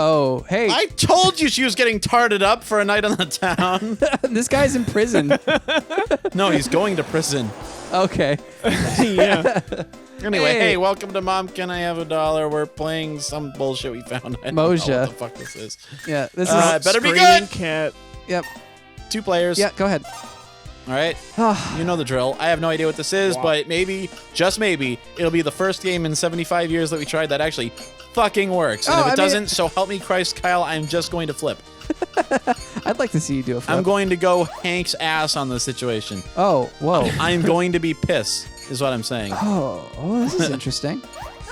Oh, hey. I told you she was getting tarted up for a night on the town. This guy's in prison. No, he's going to prison. Okay. Yeah. Anyway, hey, welcome to Mom, Can I Have $1? We're playing some bullshit we found. I don't know Mouja. what the fuck this is. Yeah, this is better be Screaming good. Cat. Yep. 2 players. Yeah, go ahead. All right. You know the drill. I have no idea what this is, but maybe, just maybe, it'll be the first game in 75 years that we tried that actually fucking works. And if it doesn't, so help me Christ, Kyle, I'm just going to flip. I'd like to see you do a flip. I'm going to go Hank's ass on this situation. Oh, whoa. I'm going to be pissed, is what I'm saying. Oh, this is interesting.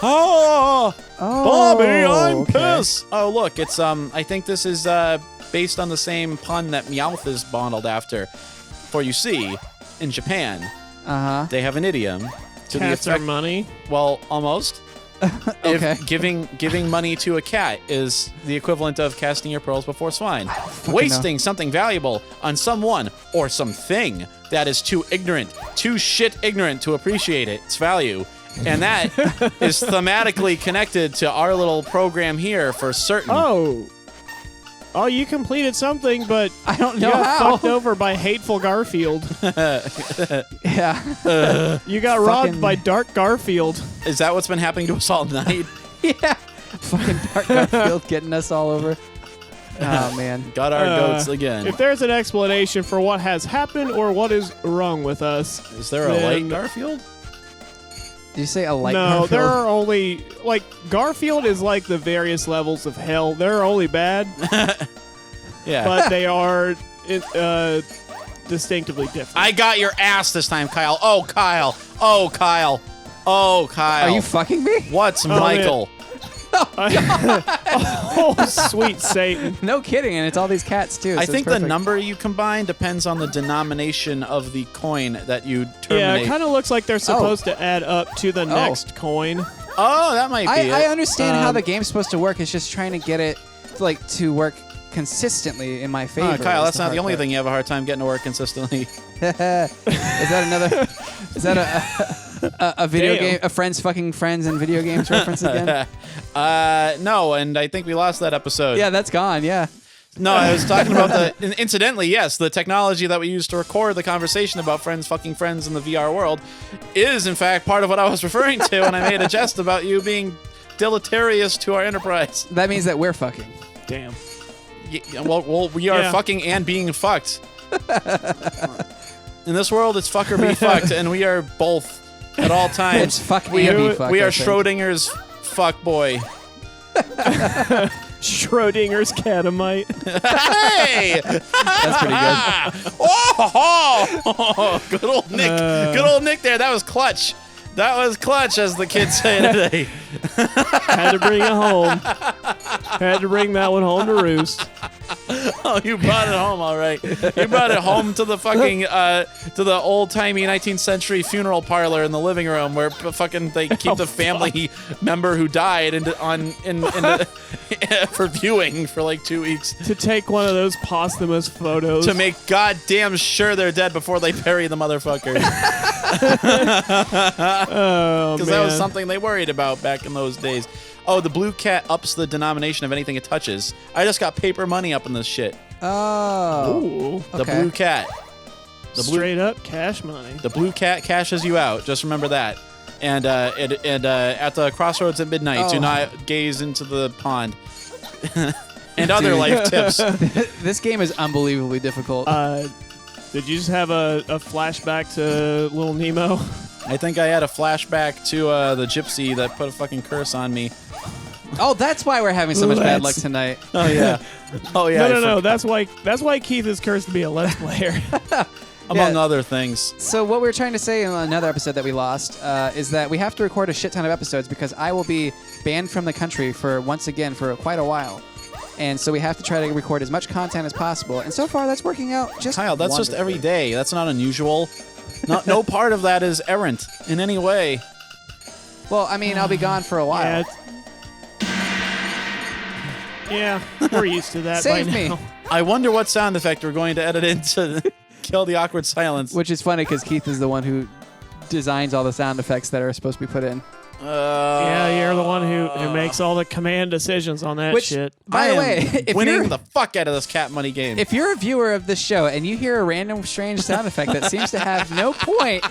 Oh, Bobby, I'm okay. pissed. Oh, look, it's I think this is based on the same pun that Meowth is modeled after. For you see, in Japan, they have an idiom to Cats the effect. are money. Well, almost. Okay. If giving money to a cat is the equivalent of casting your pearls before swine. Wasting something valuable on someone or something that is too shit ignorant to appreciate its value. And that is thematically connected to our little program here for certain. Oh, you completed something, but I don't know you got how. fucked over by hateful Garfield. Yeah. You got robbed by Dark Garfield. Is that what's been happening to us all night? Yeah. Fucking Dark Garfield getting us all over. Oh, man. Got our goats again. If there's an explanation for what has happened or what is wrong with us, Is there a light Garfield? Did you say a light no, Garfield? there are only Garfield is like the various levels of hell. They're only bad, Yeah. but they are distinctively different. I got your ass this time, Kyle. Oh, Kyle. Oh, Kyle. Oh, Kyle. Are you fucking me? What's Michael? Oh, sweet Satan. No kidding, and it's all these cats, too. I so think it's the perfect. number you combine depends on the denomination of the coin that you Yeah, terminate. it kind of looks like they're supposed to add up to the next coin. Oh, that might be it. I understand how the game's supposed to work. It's just trying to get it to work consistently in my favor. Kyle, is that's not the only thing you have a hard time getting to work consistently. Is that another? Is that a video game? A friends fucking friends and video games reference again? No, and I think we lost that episode. Yeah, that's gone. Yeah. No, I was talking about incidentally, yes, the technology that we use to record the conversation about friends fucking friends in the VR world is, in fact, part of what I was referring to when I made a jest about you being deleterious to our enterprise. That means that we're fucking. Damn. Well, we are fucking and being fucked. In this world, it's fuck or be fucked, and we are both at all times. It's fuck and be fucked. We are I think. Schrödinger's fuck boy. Schrödinger's Catamite. Hey! That's pretty good. Oh, good old Nick. Good old Nick there. That was clutch. That was clutch, as the kids say today. Had to bring it home. Had to bring that one home to roost. Oh, you brought it home, all right. You brought it home to the fucking, to the old-timey 19th century funeral parlor in the living room where fucking they keep the family member who died for viewing for like 2 weeks. To take one of those posthumous photos. To make goddamn sure they're dead before they bury the motherfucker. Oh, Because that was something they worried about back in those days. Oh, the blue cat ups the denomination of anything it touches. I just got paper money up in this shit. Oh. Ooh. The blue cat. Straight up cash money. The blue cat cashes you out. Just remember that. And at the crossroads at midnight, do not gaze into the pond. And other life tips. This game is unbelievably difficult. Did you just have a flashback to Little Nemo? I think I had a flashback to the gypsy that put a fucking curse on me. Oh, that's why we're having so much bad luck tonight. Oh yeah. Oh yeah. No. That's why Keith is cursed to be a Let's Player. Among other things. So what we were trying to say in another episode that we lost is that we have to record a shit ton of episodes because I will be banned from the country for quite a while. And so we have to try to record as much content as possible. And so far, that's working out just Kyle, that's just wonderfully. every day. That's not unusual. No part of that is errant in any way. Well, I mean, I'll be gone for a while. Yeah, we're used to that Save by me. now. I wonder what sound effect we're going to edit in to kill the awkward silence. Which is funny because Keith is the one who designs all the sound effects that are supposed to be put in. Yeah, you're the one who makes all the command decisions on that shit. By the way, if winning you're, the fuck out of this cat money game. if you're a viewer of this show and you hear a random strange sound effect that seems to have no point,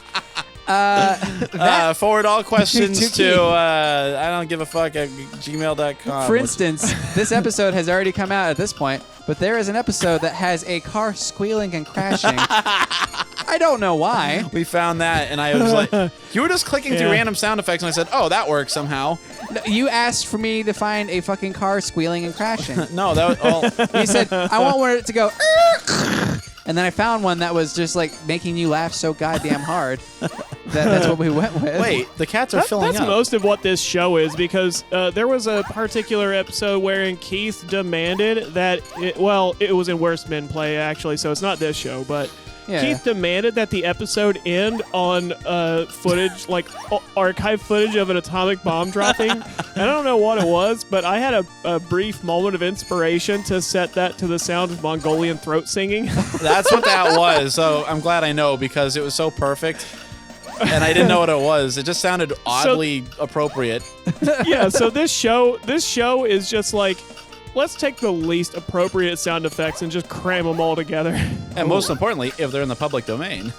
forward all questions To to I don't give a fuck at gmail.com. for instance, this episode has already come out at this point, but there is an episode that has a car squealing and crashing. I don't know why. We found that, and I was like, you were just clicking through random sound effects, and I said, oh, that works somehow. No, you asked for me to find a fucking car squealing and crashing. No, that was all. You said, I want one to go, and then I found one that was just like making you laugh so goddamn hard. That's what we went with. Wait, the cats are filling That's up. most of what this show is, because there was a particular episode wherein Keith demanded that, it was in Worst Men Play, actually, so it's not this show, but Yeah. Keith demanded that the episode end on footage, like archive footage of an atomic bomb dropping. And I don't know what it was, but I had a brief moment of inspiration to set that to the sound of Mongolian throat singing. That's what that was. So I'm glad I know, because it was so perfect. And I didn't know what it was. It just sounded oddly appropriate. Yeah, so this show is just like, let's take the least appropriate sound effects and just cram them all together. And most importantly, if they're in the public domain.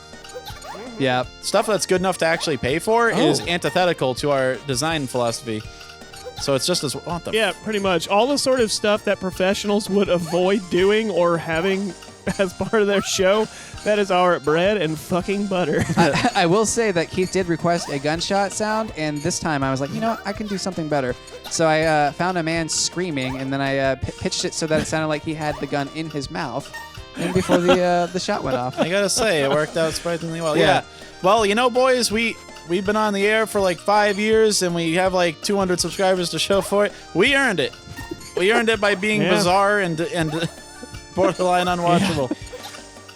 Yeah. Stuff that's good enough to actually pay for is antithetical to our design philosophy. So it's just as what the Yeah, pretty much. All the sort of stuff that professionals would avoid doing or having as part of their show, that is our bread and fucking butter. I will say that Keith did request a gunshot sound, and this time I was like, you know what? I can do something better. So I found a man screaming, and then I pitched it so that it sounded like he had the gun in his mouth, and before the shot went off. I gotta say, it worked out surprisingly well. Yeah. Yeah. Well, you know, boys, we've been on the air for like 5 years, and we have like 200 subscribers to show for it. We earned it. We earned it by being bizarre and borderline unwatchable.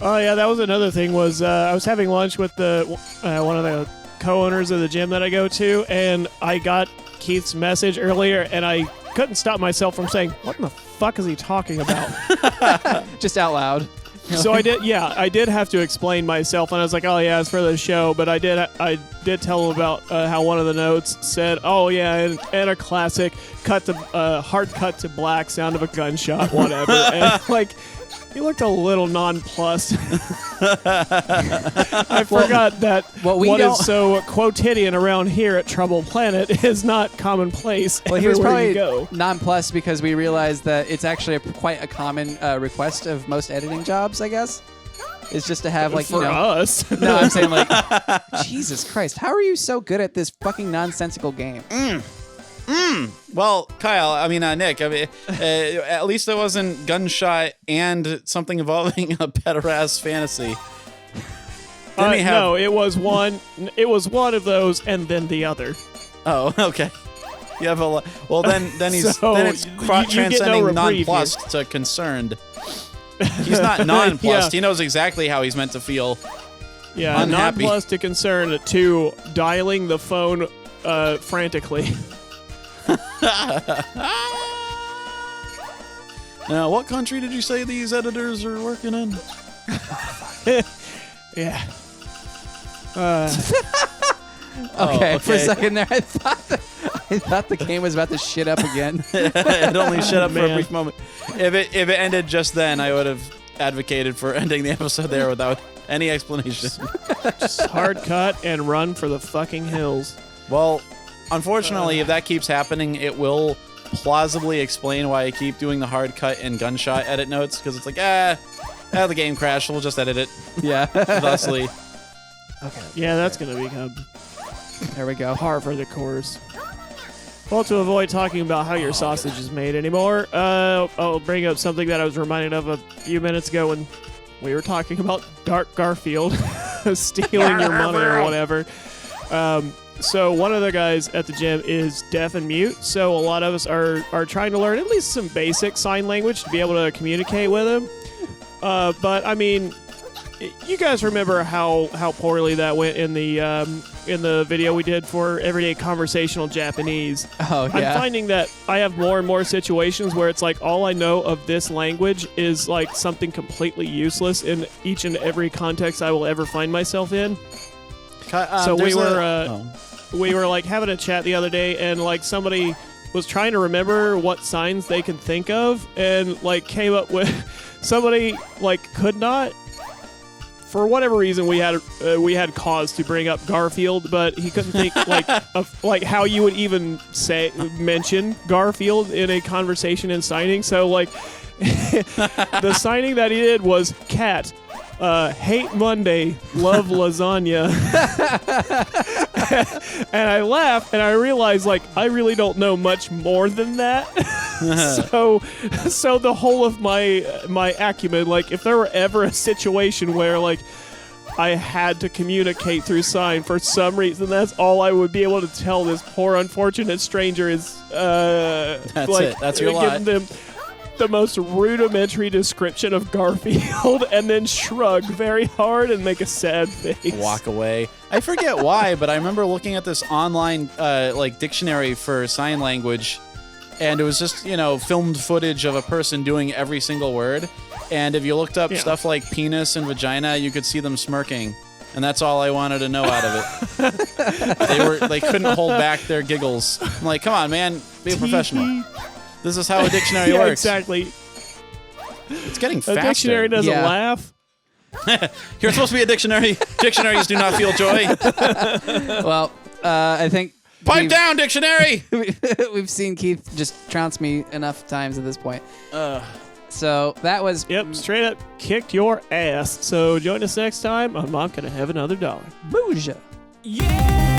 Oh yeah, that was another thing. Was I was having lunch with one of the co-owners of the gym that I go to, and I got Keith's message earlier, and I couldn't stop myself from saying, "What in the fuck is he talking about?" Just out loud. So I did have to explain myself, and I was like, "Oh yeah, it's for the show." But I did tell him about how one of the notes said, "Oh yeah, and a classic hard cut to black sound of a gunshot, whatever." And like, he looked a little nonplussed. I forgot that what is so quotidian around here at Trouble Planet is not commonplace. Well, he was everywhere you probably go. nonplussed because we realized that it's actually quite a common request of most editing jobs, I guess. Is just to have like, for us. No, I'm saying like, Jesus Christ, how are you so good at this fucking nonsensical game? Well, Kyle, Nick, at least it wasn't gunshot and something involving a pederast fantasy. No, it was one of those and then the other. Oh, okay. You have a lot. Well, then he's So, then it's you get no transcending reprieve nonplussed to concerned. He's not nonplussed. Yeah. He knows exactly how he's meant to feel. Yeah, Unhappy. nonplussed to concerned to dialing the phone frantically. Now, what country did you say these editors are working in? Yeah. Okay, for a okay. second there, I thought the game was about to shit up again. It only shut up for a Man. brief moment. If it ended just then, I would have advocated for ending the episode there without any explanation. Just hard cut and run for the fucking hills. Well, unfortunately, if that keeps happening, it will plausibly explain why I keep doing the hard cut and gunshot edit notes, because it's like, the game crashed, we'll just edit it. Yeah. Thusly. Yeah, that's gonna become There we go. par for the course. Well, to avoid talking about how your sausage is made anymore, I'll bring up something that I was reminded of a few minutes ago when we were talking about Dark Garfield stealing your money or whatever. So one of the guys at the gym is deaf and mute, so a lot of us are trying to learn at least some basic sign language to be able to communicate with him. But I mean, you guys remember how poorly that went in the video we did for Everyday Conversational Japanese. Oh, yeah. I'm finding that I have more and more situations where it's like all I know of this language is like something completely useless in each and every context I will ever find myself in. So we were we were like having a chat the other day, and like somebody was trying to remember what signs they can think of, and like came up with somebody like could not. For whatever reason, we had cause to bring up Garfield, but he couldn't think like of like how you would even mention Garfield in a conversation and signing. So like the signing that he did was cat, hate Monday, love lasagna, and I laughed and I realized like I really don't know much more than that. So the whole of my acumen, like if there were ever a situation where like I had to communicate through sign for some reason, that's all I would be able to tell this poor unfortunate stranger is That's like it. That's your lot. give them the most rudimentary description of Garfield and then shrug very hard and make a sad face. Walk away. I forget why, but I remember looking at this online like dictionary for sign language, and it was just, you know, filmed footage of a person doing every single word. And if you looked up stuff like penis and vagina, you could see them smirking. And that's all I wanted to know out of it. They couldn't hold back their giggles. I'm like, come on, man, be a professional. This is how a dictionary yeah, works. Exactly. It's getting A faster. dictionary doesn't laugh. You're supposed to be a dictionary. Dictionaries do not feel joy. Well, I think Pipe down, dictionary! we've seen Keith just trounce me enough times at this point. So that was... Yep, straight up kicked your ass. So join us next time. I'm not going to have another dollar. Mouja. Yeah!